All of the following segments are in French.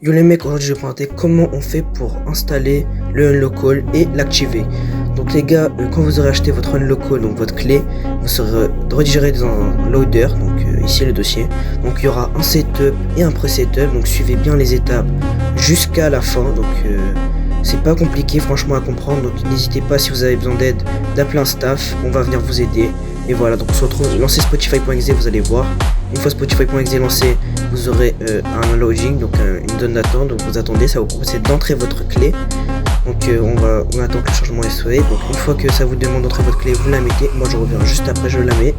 Yo les mecs, aujourd'hui je vais vous présenter comment on fait pour installer le Unlockall et l'activer. Donc les gars, quand vous aurez acheté votre Unlockall, donc votre clé, vous serez redirigé dans un loader, donc ici le dossier. Donc il y aura un setup et un pré-setup, donc suivez bien les étapes jusqu'à la fin. Donc c'est pas compliqué franchement à comprendre, donc n'hésitez pas si vous avez besoin d'aide d'appeler un staff, on va venir vous aider. Et voilà, donc on se retrouve, lancez Spotify.exe, vous allez voir. Une fois Spotify.exe lancé, vous aurez un login, donc une zone d'attente, donc vous attendez, ça vous propose d'entrer votre clé. Donc on attend que le changement est fait. Donc une fois que ça vous demande d'entrer votre clé, vous la mettez. Moi je reviens juste après, je la mets.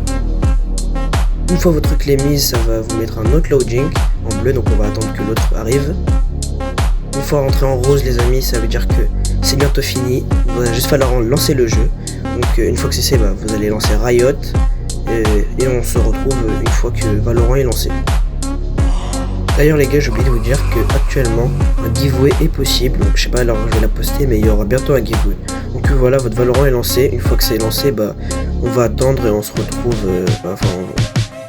Une fois votre clé mise, ça va vous mettre un autre loading en bleu, donc on va attendre que l'autre arrive. Une fois rentré en rose les amis, ça veut dire que c'est bientôt fini. Il va juste falloir lancer le jeu. Donc une fois que c'est fait, vous allez lancer Riot. Et on se retrouve une fois que Valorant est lancé. D'ailleurs les gars, j'ai oublié de vous dire que actuellement un giveaway est possible. Donc je sais pas, alors je vais la poster, mais il y aura bientôt un giveaway. Donc voilà, votre Valorant est lancé. Une fois que c'est lancé, on va attendre et on se retrouve.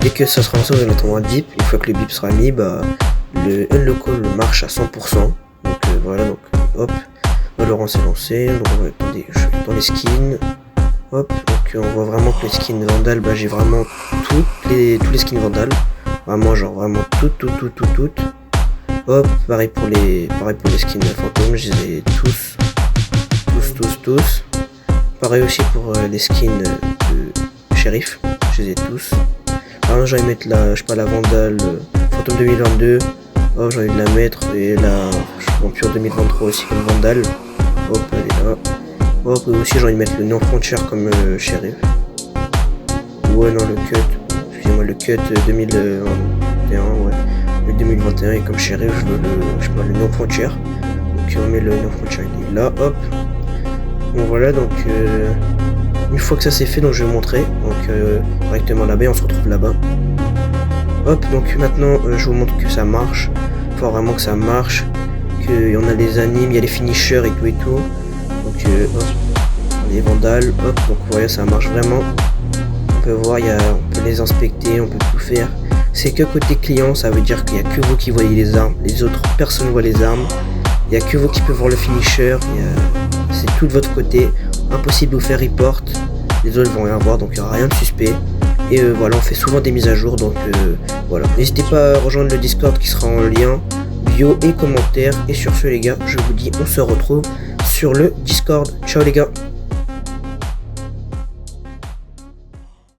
Dès que ça sera lancé, vous allez attendre un bip. Une fois que le bip sera mis, le Unlockall marche à 100%. Donc voilà, donc hop, Valorant s'est lancé. Donc on va attendre, je vais dans les skins. Hop, donc on voit vraiment que les skins Vandal, j'ai vraiment tous les skins Vandal. Vraiment, genre vraiment toutes. Hop, pareil pour les skins fantômes, je les ai tous. Pareil aussi pour les skins de shérif, je les ai tous. Alors j'ai envie de mettre la Vandal fantôme 2022. Hop, j'ai envie de la mettre et la Vampire 2023 aussi comme Vandal. Hop, elle est là. Hop, aussi j'ai envie de mettre le Néon Frontier comme shérif. Ouais, non, le cut. Excusez-moi, le cut 2021, ouais. Le 2021 et comme shérif, je veux le Néon Frontier. Donc on met le Néon Frontier, il est là, hop. Bon voilà, donc une fois que ça c'est fait, donc je vais vous montrer. Donc directement là-bas, on se retrouve là-bas. Hop, donc maintenant je vous montre que ça marche. Faut vraiment que ça marche. Qu'il y en a les animes, il y a les finishers et tout. Donc hop, les vandales, hop, donc vous voyez ça marche vraiment. On peut voir, on peut les inspecter, on peut tout faire. C'est que côté client, ça veut dire qu'il n'y a que vous qui voyez les armes, les autres personnes voient les armes. Il n'y a que vous qui pouvez voir le finisher, c'est tout de votre côté. Impossible de vous faire report, les autres vont rien voir, donc il n'y aura rien de suspect. Et voilà, on fait souvent des mises à jour, donc voilà. N'hésitez pas à rejoindre le Discord qui sera en lien, bio et commentaires. Et sur ce les gars, je vous dis, on se retrouve sur le Discord. Ciao les gars.